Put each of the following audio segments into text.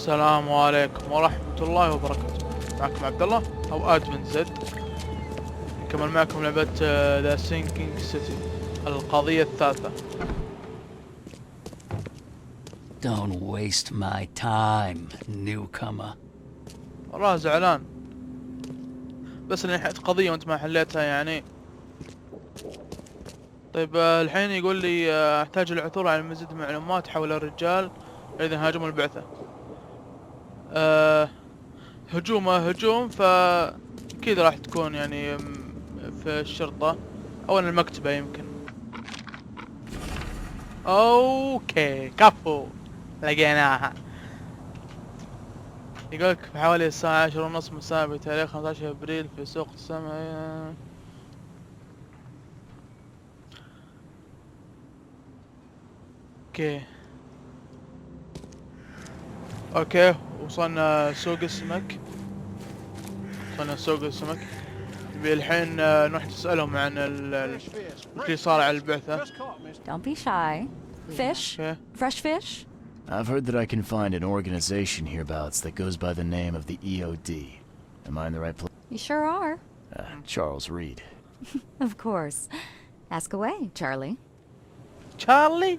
السلام عليكم ورحمة الله وبركاته. معكم عبد الله او ادمن زد. كمان معكم لعبة ذا سينكينج سيتي القضيه الثالثه. Don't waste my time, newcomer. والله زعلان بس اني حلت قضية وانت ما حليتها يعني. طيب الحين يقول لي احتاج العثور على مزيد من المعلومات حول الرجال الذين هاجموا البعثة. هجوم فاكيد راح تكون يعني في الشرطة او المكتبة يمكن. اوكي كفو لقيناها. يقولك في حوالي الساعة 10:30 مساء بتاريخ 15 ابريل في سوق السمع. اوكي وصلنا سوق السمك. نبي الحين نروح نسألهم عن اللي صار على البعثة. Don't be shy. Fish? Okay. Fresh fish? I've heard that I can find an organization hereabouts that goes by the name of the EOD. Am I in the right place? You sure are. Charles Reed. Of course. Ask away, Charlie. Charlie?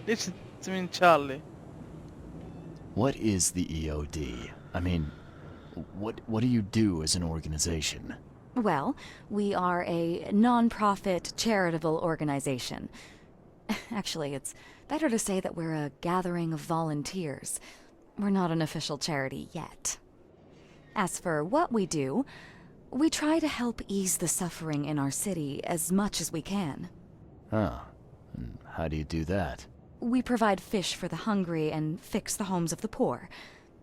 ليش تسمين Charlie? What is the EOD? I mean, what do you do as an organization? Well, we are a non-profit charitable organization. Actually, it's better to say that we're a gathering of volunteers. We're not an official charity yet. As for what we do, we try to help ease the suffering in our city as much as we can. Oh, and how do you do that? We provide fish for the hungry and fix the homes of the poor.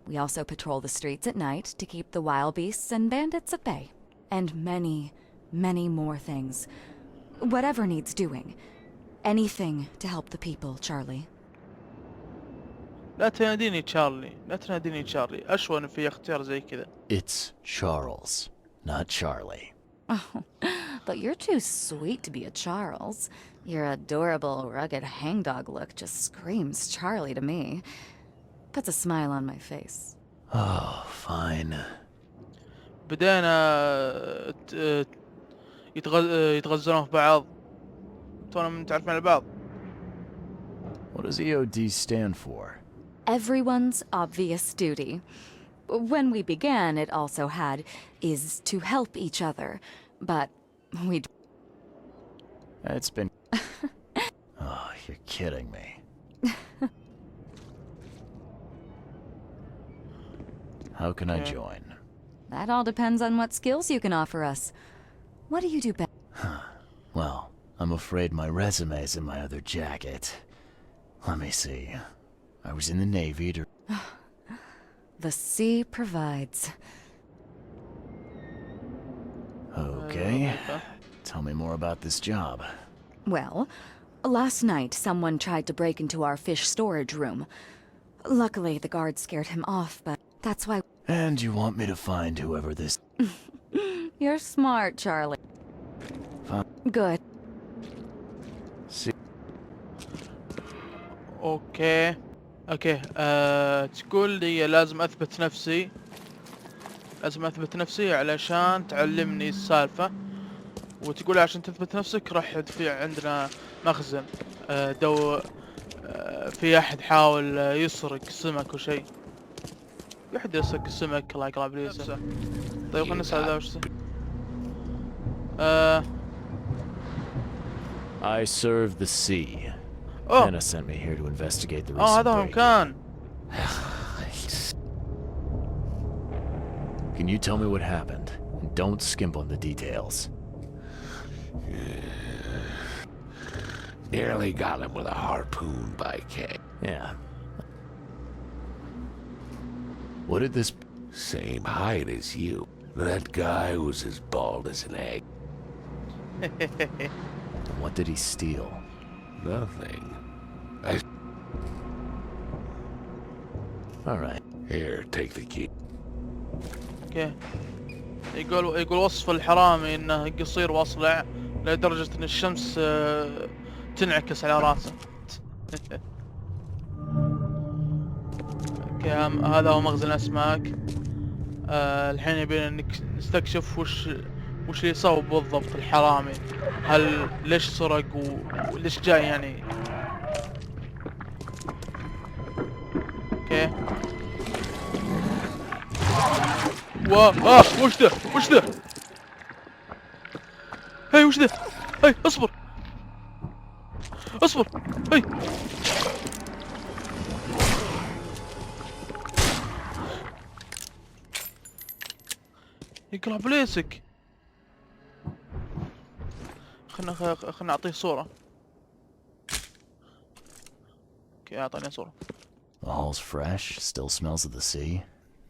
We also patrol the streets at night to keep the wild beasts and bandits at bay. And many, many more things. Whatever needs doing. Anything to help the people, Charlie. لا تناديني تشارلي. أشون في اختيار زي كذا. It's Charles, not Charlie. Oh, but you're too sweet to be a Charles. Your adorable, rugged hangdog look just screams Charlie to me. Puts a smile on my face. Oh, fine. بدينا يتغزلون في بعض. تونا متعرفين على بعض. What does EOD stand for? Everyone's obvious duty. When we began, it also had is to help each other, but we... It's been... Oh, you're kidding me. How can I join? That all depends on what skills you can offer us. What do you do best? Well, I'm afraid my resume's in my other jacket. Let me see. I was in the Navy to... The sea provides. Okay. Tell me more about this job. Well, last night someone tried to break into our fish storage room. Luckily, the guard scared him off, but that's why... And you want me to find whoever this... You're smart, Charlie. Fine. Good. See... اوكي تقول لي لازم اثبت نفسي علشان تعلمني السالفة. وتقول عشان تثبت نفسك راح في عندنا مخزن في احد حاول يسرق سمك وشي. في احد يسرق السمك الله يقرأ بليسه. طيب خلنا نسأل ذا وش I serve the sea. Oh. Anna sent me here to investigate the recent هذا هو break. مكان. Can you tell me what happened? And don't skimp on the details. Nearly got him with a harpoon by K. Yeah. What did this... Same height as you. That guy was as bald as an egg. What did he steal? Nothing. Alright. Here, take the key. اوكي يقول وصف الحرامي انه قصير واصلع لدرجة ان الشمس تنعكس على راسه. اوكي اوكي هذا هو مخزن الاسماك. الحين يبينا نستكشف وش اللي صار بالضبط الحرامي. ليش سرق وليش جاي يعني. اوكي وش ذا هاي وش ذا هاي اصبر هاي يقرا بليسك. خلنا نعطيه صورة. اوكي اعطاني صورة. The hall's fresh, still smells of the sea.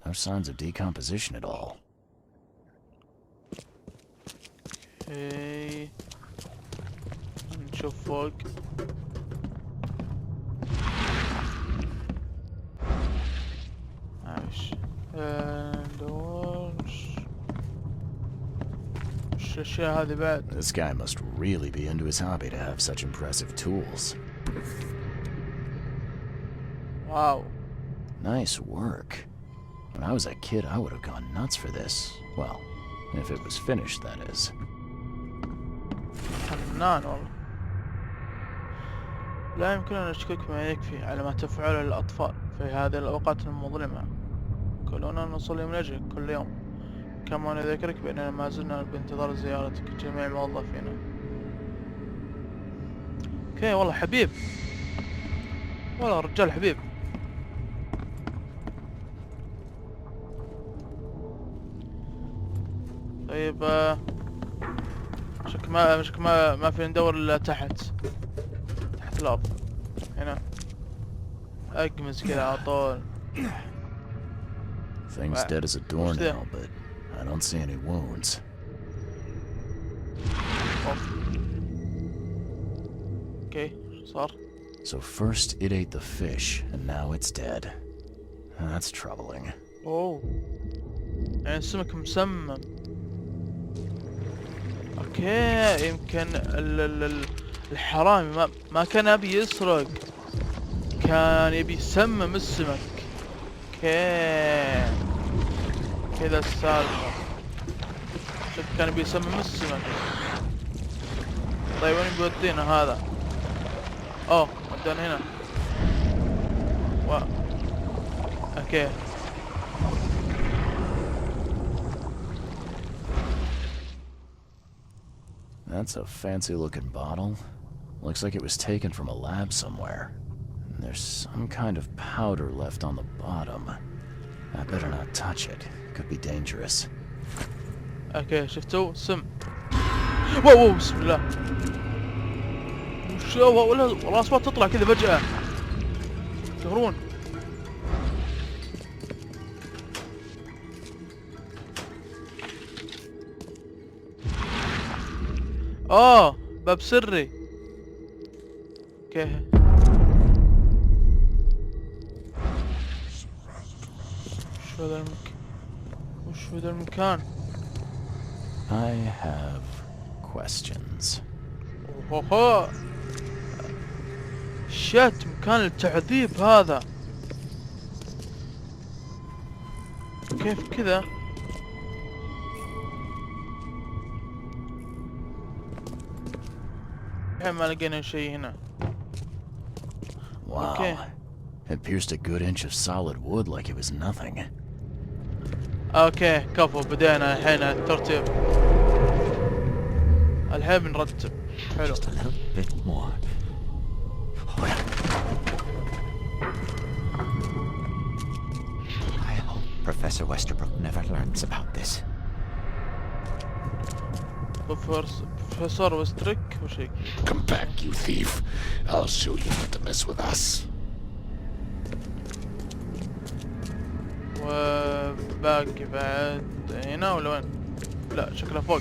No signs of decomposition at all. اوكي نشوف فوق. عايش وش الاشياء هذه بعد. This guy must really be into his hobby to have such impressive tools. Wow. Nice work. When I was a kid, I would have gone nuts for this. Well, if it was finished, that is. فنان والله. لا يمكننا نشكك ما يكفي على ما تفعله الأطفال في هذه الأوقات المظلمة. كلنا نصلي من أجلك كل يوم. كما نذكرك بأننا ما زلنا بانتظار زيارتك جميع موظفينا. اوكي والله حبيب. والله رجال حبيب. طيب شك ما في ندور الا تحت الارض هنا. اقمز كذا على طول. Thing's dead as a doornail, but I don't see any wounds. اوكي صار. So first it ate the fish, and now it's dead. That's troubling. اوه يعني السمك مسمم. اوكي يمكن الحرامي ما كان يبي يسرق، كان يبي يسمم السمك. اوكي كذا السالفة. كان يبي يسمم السمك. طيب وين بيودينا هذا؟ اوه ودانا هنا. اوكي That's a fancy looking bottle. Looks like it was taken from a lab somewhere. There's some kind of powder left on the bottom. I better not touch it. Could be dangerous. اوكي شفتوا سم. واو بسم الله. وش ولا الاصوات تطلع كذا فجأة. تهرون. باب سري. اوكي وش هذا المكان؟ I have questions. اوه شت مكان التعذيب هذا. كيف كذا؟ الحين ما لقينا شيء هنا. Wow. Okay. It pierced a good inch of solid wood like it was nothing. اوكي كفو بدينا الحين الترتيب. الحين بنرتب. حلو. Just a little bit more. I hope Professor Westerbrook never learns about this. بروفيسور وستريك وشيك. Come back, you thief. I'll show you not to mess with us. وباقي بعد هنا ولا وين؟ لا شكله فوق.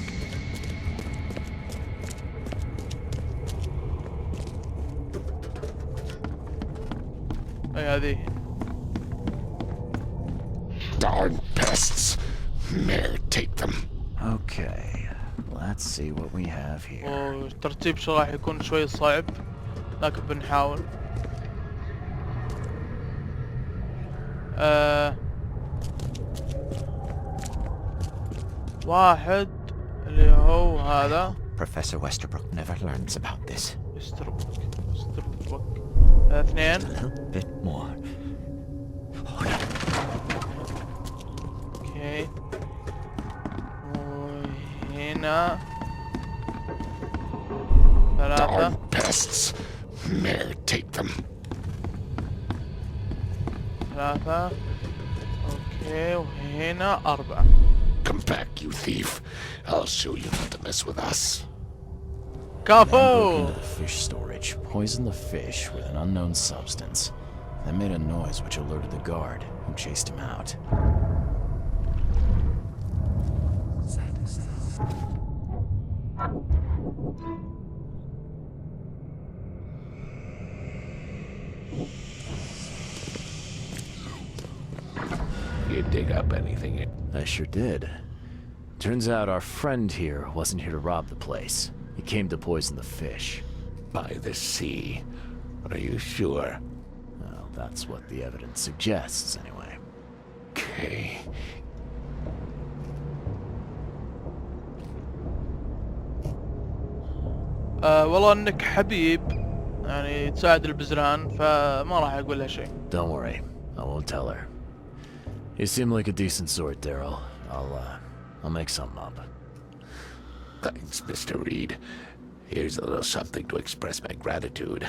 اي هذه. Darn pests. Mayor, take them. Okay, let's see what we have here. والترتيب شو راح يكون شوي صعب لكن بنحاول. واحد اللي هو هذا Professor Westerbrook never learns about this. استربك. اثنين. A little bit more. اوكي. وهنا ثلاثة. Darn pests. Mayor, take them. ثلاثة. اوكي وهنا أربعة. Come back, you thief. I'll show you not to mess with us. Broke كفو. into the fish storage, poisoned the fish with an unknown substance. That made a noise which alerted the guard, who chased him out. You dig up anything? I sure did. Turns out our friend here wasn't here to rob the place. He came to poison the fish. By the sea. Are you sure? Well, that's what the evidence suggests, anyway. Okay. والله انك حبيب يعني تساعد البزران فما راح اقول لها شيء. Don't worry, I won't tell her. You seem like a decent sort, Daryl. I'll make something up. Thanks, Mr. Reed. Here's a little something to express my gratitude.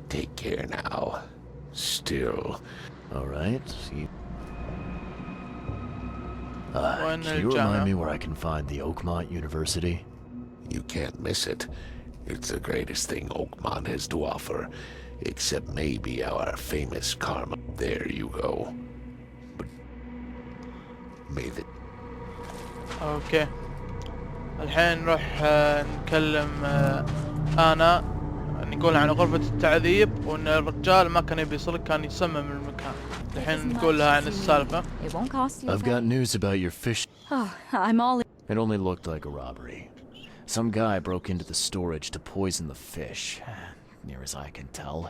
Take care now. Still. All right. وين Can you الجامعة؟ remind me where I can find the Oakmont University? You can't miss it. It's the greatest thing Oakmont has to offer. Except maybe our famous karma. There you go. But may the اوكي. الحين نروح نكلم انا نقول عن غرفة التعذيب وان الرجال ما كان يبي يصلك كان يصمم المكان. الحين نقول لها عن السالفة. It won't cost you. I've got news about your fish. Oh, I'm all. It only looked like a robbery. Some guy broke into the storage to poison the fish. Near as I can tell,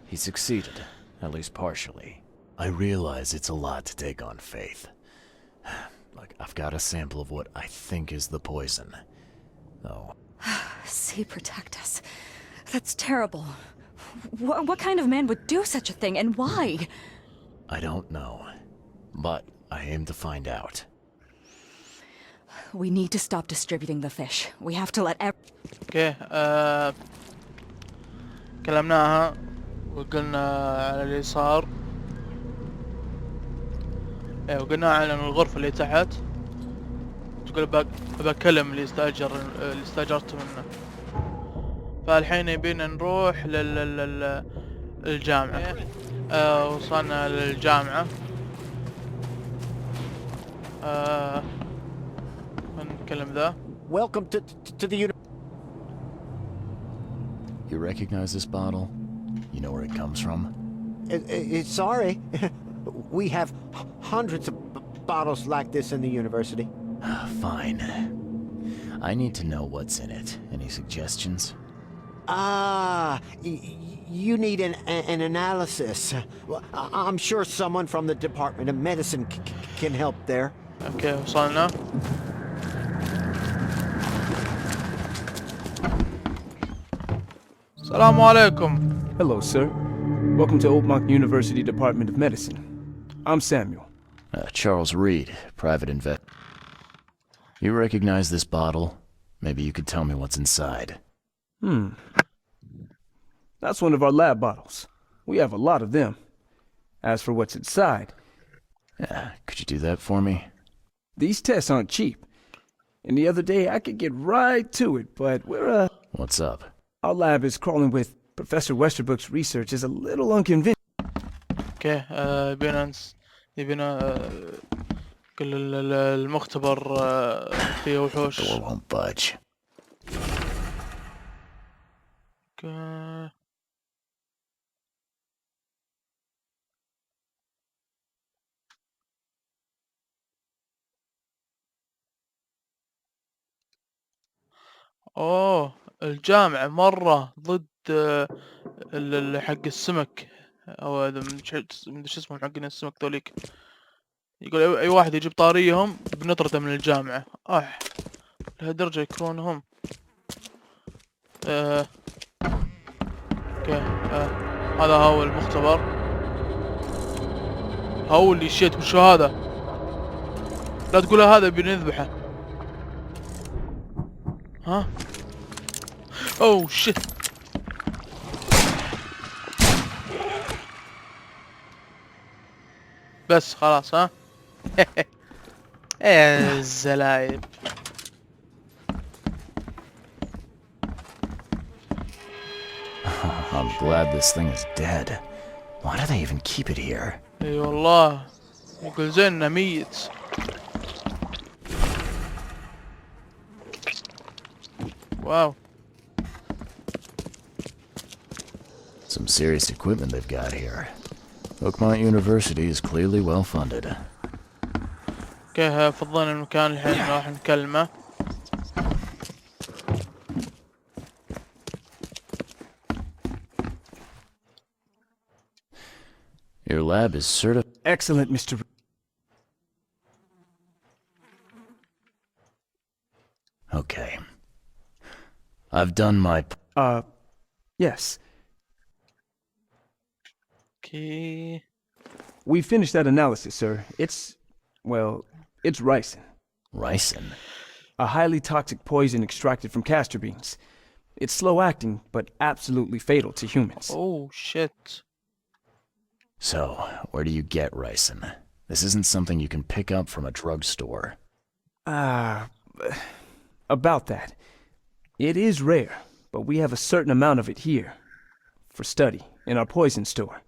he succeeded, at least partially. I realize it's a lot to take on faith. Look, I've got a sample of what I think is the poison. Oh, See, protect us. That's terrible. What kind of man would do such a thing, and why? I don't know, but I aim to find out. We need to stop distributing the fish. We have to let اوكي. كلمناها وقلنا على اللي صار. ايه وقلنا عن الغرفة اللي تحت. تقول بكلم اللي استاجرته منه. فالحين يبينا نروح للجامعة. وصلنا للجامعة. نتكلم ذا. Welcome to the You recognize this bottle? You know where it comes from? Sorry. We have hundreds of bottles like this in the university. Fine. I need to know what's in it. Any suggestions? You need an analysis. Well, I'm sure someone from the Department of Medicine can help there. اوكي وصلنا. السلام عليكم. Hello, sir. Welcome to Oakmont University Department of Medicine. I'm Samuel. Charles Reed, private invet. You recognize this bottle? Maybe you could tell me what's inside. That's one of our lab bottles. We have a lot of them. As for what's inside, Could you do that for me? these tests aren't cheap. And the other day I could get right to it, but What's up? our lab is crawling with Professor Westerbrook's research is a little unconvincing. اوكي. يبينا كل المختبر فيه وحوش. Door won't budge. اوكي. اوه الجامعة مرة ضد حق السمك او هذا من شو اسمه حقين السمك ذوليك، يقول اي واحد يجيب طاريهم بنطرده من الجامعة. لهالدرجة يكرون هم. اوكي. هذا هو المختبر. هو اللي شيت. وشو هذا؟ لا تقول هذا بنذبحه. ها؟ اوه شيت. بس خلاص ها. ايه الزلايب. I'm glad this thing is dead. Why do they even keep it here? اي والله. يقول زين انه ميت. واو. Some serious equipment they've got here. Oakmont University is clearly well funded. اوكي فضينا المكان الحين راح نكلمه. Your lab is certified. Excellent, Mr. Okay. I've done my... Yes. اوكي. We finished that analysis, sir. It's ricin. Ricin? A highly toxic poison extracted from castor beans. It's slow acting, but absolutely fatal to humans. Oh shit. So, where do you get ricin? This isn't something you can pick up from a drugstore. About that. It is rare, but we have a certain amount of it here. For study, in our poison store.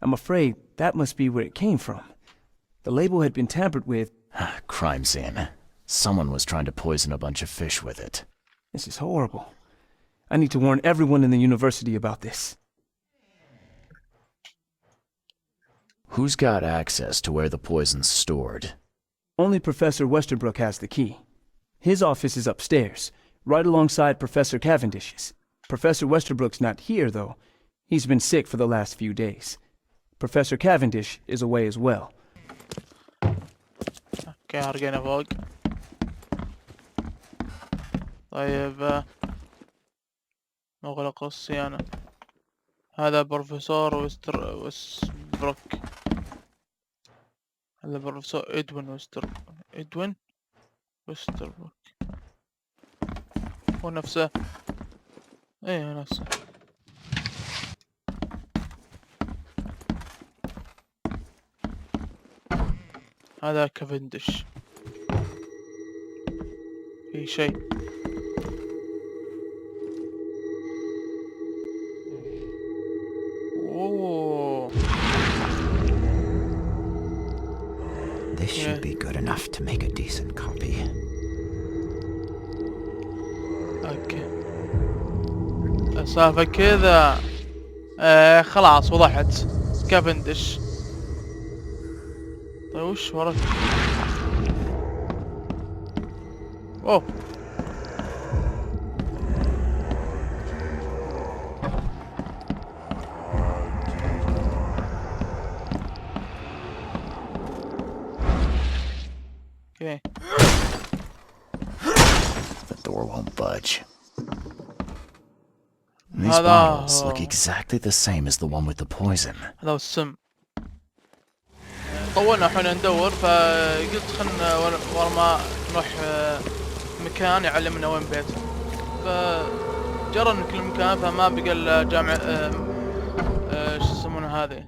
I'm afraid that must be where it came from. The label had been tampered with. Crime scene. Someone was trying to poison a bunch of fish with it. This is horrible. I need to warn everyone in the university about this. Who's got access to where the poison's stored? Only Professor Westerbrook has the key. His office is upstairs, right alongside Professor Cavendish's. Professor Westerbrook's not here, though. He's been sick for the last few days. Professor Cavendish is away as well. اوكي هرجينا فوق. طيب مغلق الصيانة. هذا بروفيسور وستبروك. هذا بروفيسور إدوين وستبروك. هو نفسه. ايه نفسه. هذا كافنديش. في شيء. اوه. This should be good enough to make a decent copy. اوكي. السالفة كذا. خلاص وضحت. كافنديش. طيب وش وراك؟ اوه. اوكي. The door won't budge. These هذا bottles look exactly the same as the one with the poison. هذا هو السم. طولنا حنا ندور فقلت خلنا ورا ما نروح مكان يعلمنا وين بيت. فجرى كل مكان فما بقى الا جامعة شو يسمونها هذه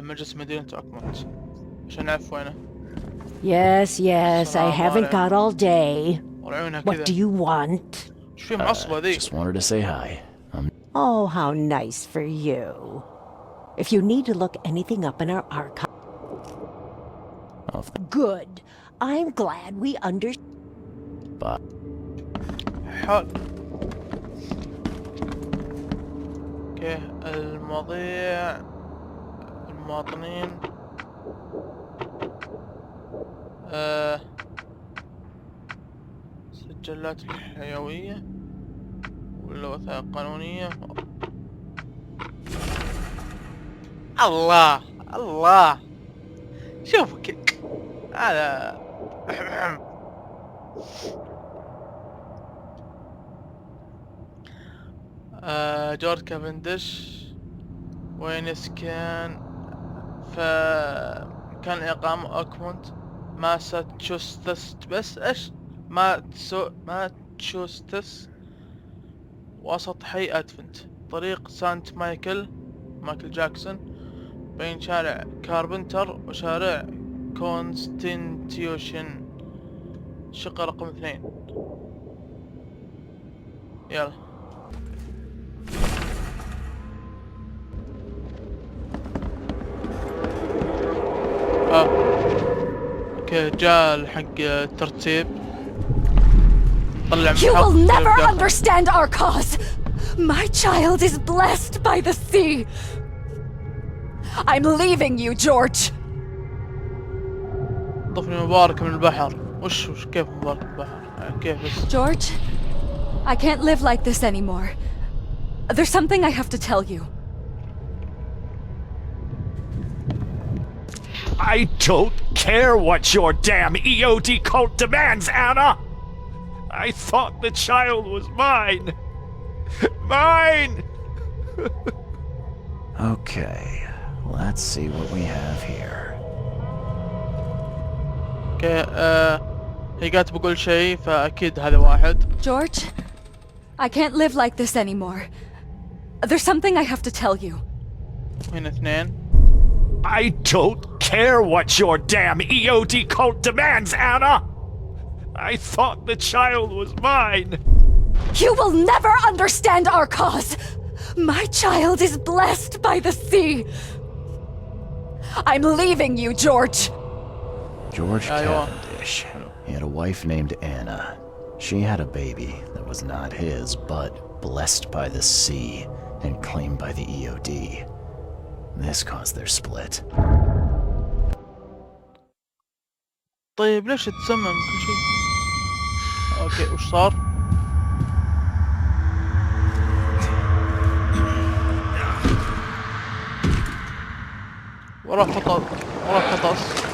مجلس مدينة اوكمونت عشان نعرف وينه. Yes, I haven't got all day. ورعونها كذا. What do you want? ايش في معصبة ذي؟ Just wanted to say hi. Oh, how nice for you. If you need to look anything up in our archive... Good. I'm glad we But حال. اوكي المواضيع المواطنين سجلات الحيوية ولا وثائق قانونية. الله الله. شوف هذا جورج كافنديش وين يسكن؟ فكان إقامة أوكمونت ماساتشوستس. بس إيش ماساتشوستس، وسط حي أدفنت، طريق سانت مايكل جاكسون، بين شارع كاربنتر وشارع كونستنتيوشن، شقة رقم 2. يلا اوكي، جاء حق الترتيب. طلع You will محط never داخل. understand our cause. My child is blessed by the sea. I'm leaving you, George. ضفني مبارك من البحر. وش كيف مبارك من البحر؟ كيف بس؟ George, I can't live like this anymore. There's something I have to tell you. I don't care what your damn EOD cult demands, Anna! I thought the child was mine! Mine! Okay, let's see what we have here. اوكي هي قالت بقول شيء، فأكيد هذا واحد. George, I can't live like this anymore. There's something I have to tell you. هنا 2. I don't care what your damn EOD cult demands, Anna! I thought the child was mine! You will never understand our cause. My child is blessed by the sea. I'm leaving you, George. George Aywa. Cavendish. He had a wife named Anna. She had a baby that was not his, but blessed by the sea and claimed by the EOD. This caused their split. طيب ليش تسمم كل شيء؟ اوكي وش صار؟ وراه قطص.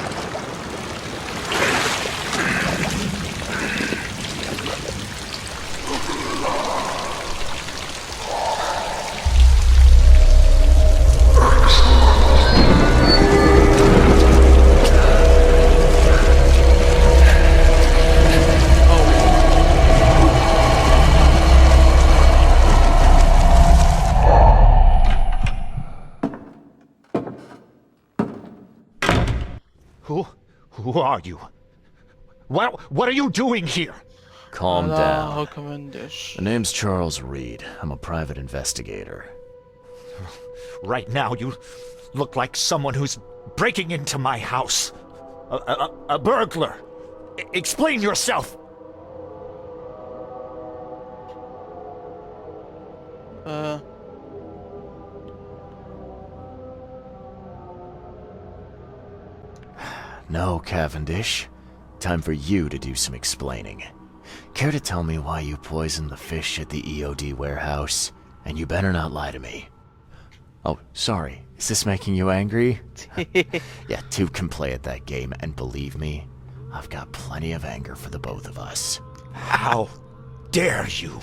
Who are you? What are you doing here? Calm down. هو كافنديش. The name's Charles Reed. I'm a private investigator. Right now, you look like someone who's breaking into my house. A burglar. Explain yourself. No, Cavendish. Time for you to do some explaining. Care to tell me why you poisoned the fish at the EOD warehouse? And you better not lie to me. Oh, sorry. Is this making you angry? Yeah, two can play at that game, and believe me, I've got plenty of anger for the both of us. How dare you?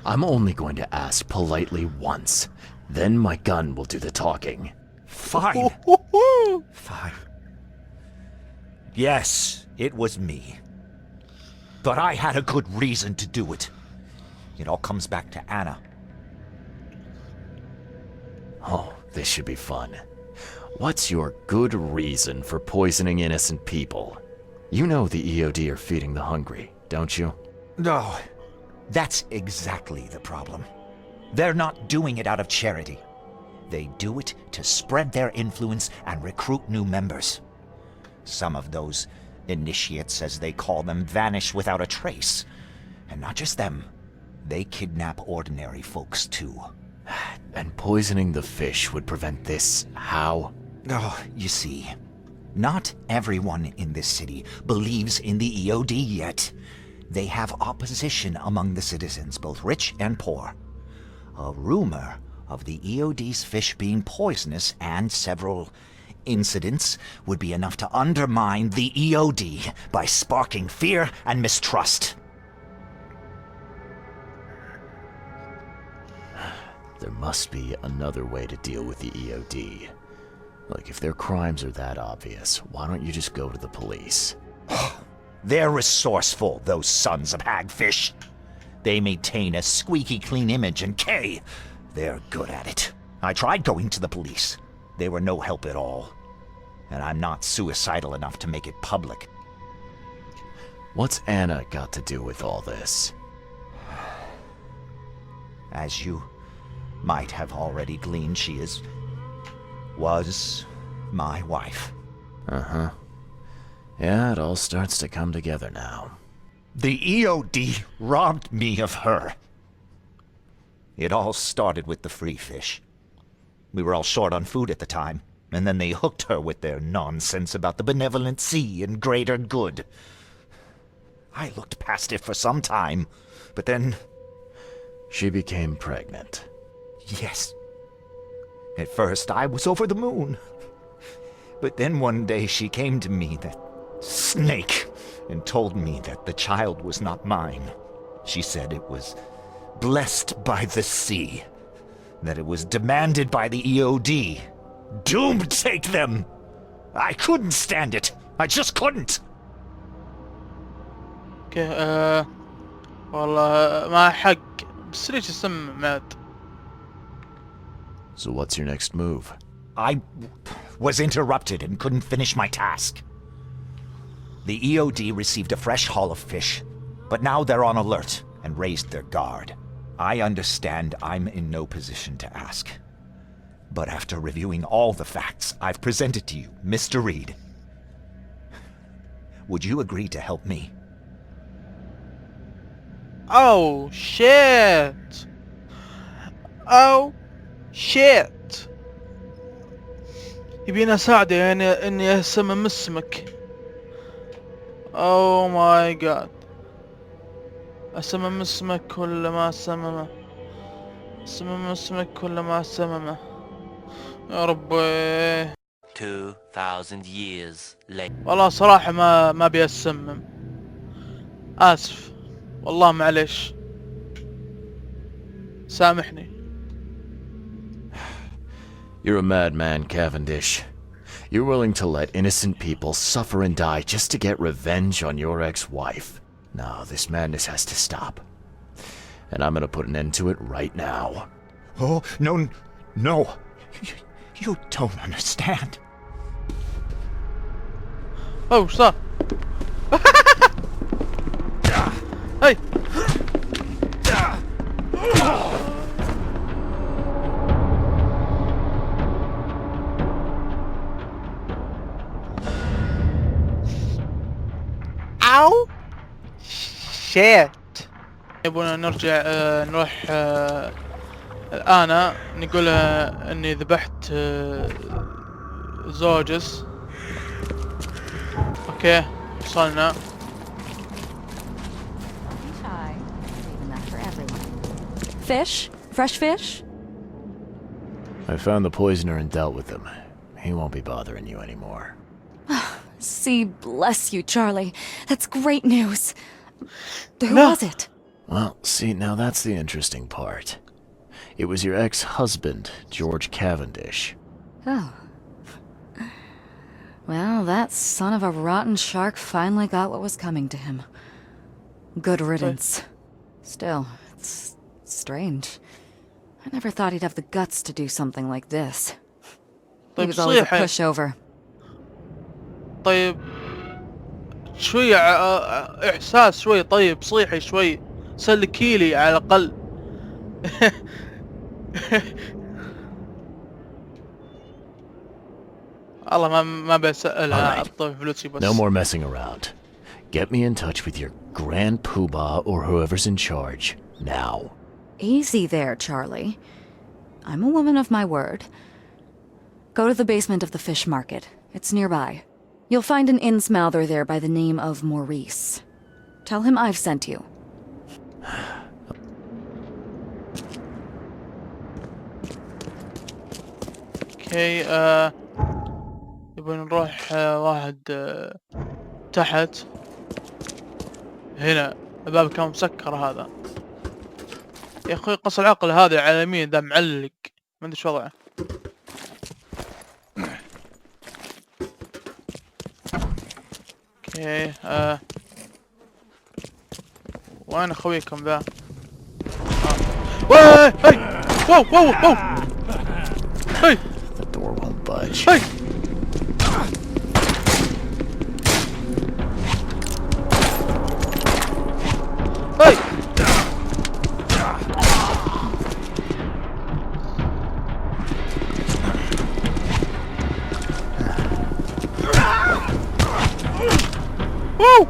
I'm only going to ask politely once. Then my gun will do the talking. Fine. Fine. Yes, it was me. But I had a good reason to do it. It all comes back to Anna. Oh, this should be fun. What's your good reason for poisoning innocent people? You know the EOD are feeding the hungry, don't you? No, that's exactly the problem. They're not doing it out of charity. They do it to spread their influence and recruit new members. Some of those initiates, as they call them, vanish without a trace. And not just them. They kidnap ordinary folks, too. And poisoning the fish would prevent this. How? Oh, you see, not everyone in this city believes in the EOD yet. They have opposition among the citizens, both rich and poor. A rumor of the EOD's fish being poisonous and several incidents would be enough to undermine the EOD by sparking fear and mistrust. There must be another way to deal with the EOD. Like, if their crimes are that obvious, why don't you just go to the police? They're resourceful, those sons of hagfish. They maintain a squeaky clean image, and they're good at it. I tried going to the police. They were no help at all. And I'm not suicidal enough to make it public. What's Anna got to do with all this? As you might have already gleaned, she was my wife. Uh-huh. Yeah, it all starts to come together now. The EOD robbed me of her. It all started with the free fish. We were all short on food at the time, and then they hooked her with their nonsense about the benevolent sea and greater good. I looked past it for some time, but then... She became pregnant. Yes. At first, I was over the moon. But then one day she came to me, that snake, and told me that the child was not mine. She said it was blessed by the sea, that it was demanded by the EOD. Doom take them! I couldn't stand it. I just couldn't. اوكي والله ما حق بس ليش السم مات. So what's your next move? I was interrupted and couldn't finish my task. The EOD received a fresh haul of fish, but now they're on alert and raised their guard. I understand I'm in no position to ask. But after reviewing all the facts I've presented to you, Mr. Reed, would you agree to help me? Oh shit! Oh shit! يبينا اساعده يعني اني اسمم اسمك. Oh my god. اسمم اسمك ولا ما اسممه؟ اسمم اسمك ولا ما اسممه؟ يا ربي. 2000 years later. والله صراحة ما ابي اسمم. اسف. والله معليش. سامحني. You're a madman, Cavendish. You're willing to let innocent people suffer and die just to get revenge on your ex-wife. No, this madness has to stop. And I'm gonna put an end to it right now. Oh, no. You don't understand. Oh, وش صار؟ هاي. أو شيت. يبونا نرجع نروح الآن نقول اني ذبحت زوجس. اوكي وصلنا. Fish? Fresh fish? I found the poisoner and dealt with him. He won't be bothering you anymore. See, bless you, Charlie. That's great news. Who No. was it? Well, see, now that's the interesting part. It was your ex-husband, George Cavendish. Oh. Well, that son of a rotten shark finally got what was coming to him. Good riddance. Still, it's strange. I never thought he'd have the guts to do something like this. He was always a pushover. طيب شوي احساس شوي. طيب صيحي شوي. سلكيلي على الاقل. الله ما بسألها. اعطي فلوسي بس. No more messing around. Get me in touch with your Grand Poobah or whoever's in charge, now. Easy there, Charlie. I'm a woman of my word. Go to the basement of the fish market. It's nearby. You'll find an innsmouther there by the name of Maurice. Tell him I've sent you. اوكي يبغى نروح واحد تحت هنا. الباب كان مسكر هذا. يا اخوي قص العقل هذا على اليمين ذا معلق، ما ادري شو وضعه. اوكي وين اخويكم ذا؟ هاي واو واو واو هاي The door won't budge. هاي هاي واو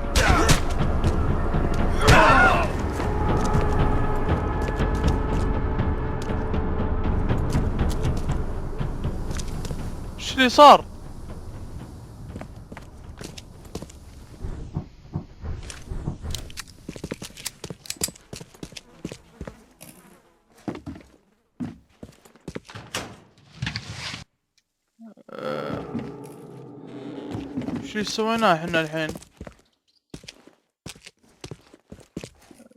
ايش اللي صار؟ ايش اللي سويناه احنا الحين؟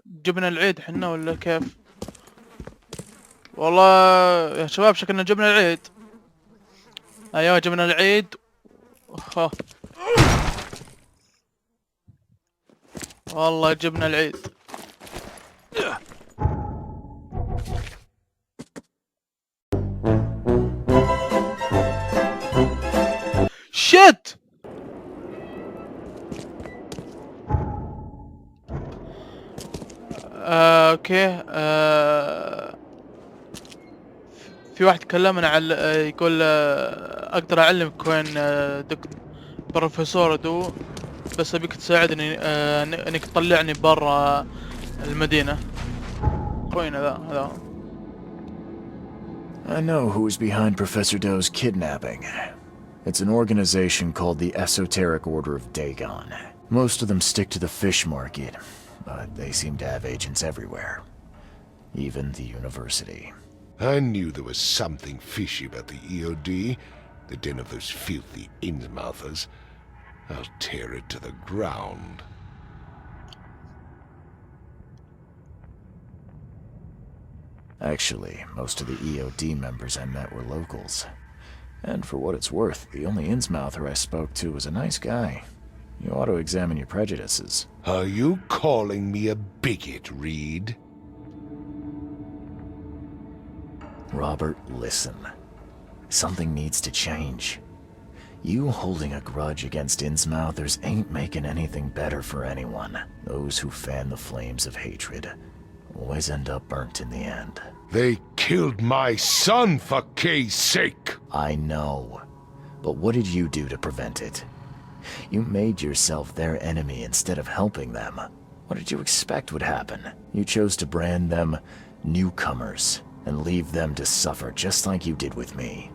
جبنا العيد حنا ولا كيف؟ والله يا شباب شكلنا جبنا العيد. ايوه جبنا العيد. والله جبنا العيد. شت اوكي في واحد كلمنا على يقول اقدر اعلمك وين بروفيسور دو، بس ابيك تساعدني انك تطلعني برا المدينة. خوينا هذا. I know who's behind Professor Doe's kidnapping. It's an organization called the Esoteric Order of Dagon. Most of them stick to the fish market, but they seem to have agents everywhere. Even the university. I knew there was something fishy about the EOD, the den of those filthy Innsmouthers. I'll tear it to the ground. Actually, most of the EOD members I met were locals. And for what it's worth, the only Innsmouther I spoke to was a nice guy. You ought to examine your prejudices. Are you calling me a bigot, Reed? Robert, listen. Something needs to change. You holding a grudge against Innsmouthers ain't making anything better for anyone. Those who fan the flames of hatred always end up burnt in the end. They killed my son, for Kay's sake! I know. But what did you do to prevent it? You made yourself their enemy instead of helping them. What did you expect would happen? You chose to brand them newcomers and leave them to suffer just like you did with me.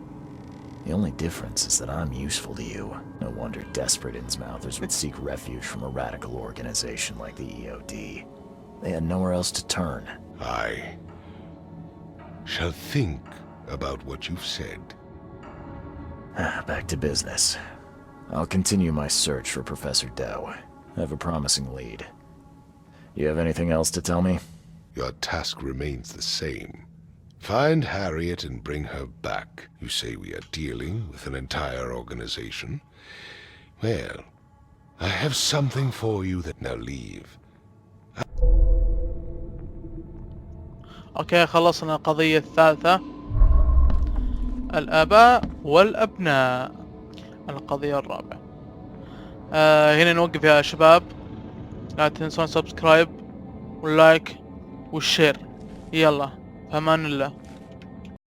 The only difference is that I'm useful to you. No wonder desperate Innsmouthers would seek refuge from a radical organization like the EOD. They had nowhere else to turn. I shall think about what you've said. Back to business. I'll continue my search for Professor Doe. I have a promising lead. You have anything else to tell me? Your task remains the same. Find Harriet and bring her back. You say we are dealing with an entire organization? Well, I have something for you that now leave. اوكي خلصنا القضية الثالثة، الآباء والأبناء. القضية الرابعة. هنا نوقف يا شباب. لا تنسون سبسكرايب واللايك والشير. يلا، في أمان الله.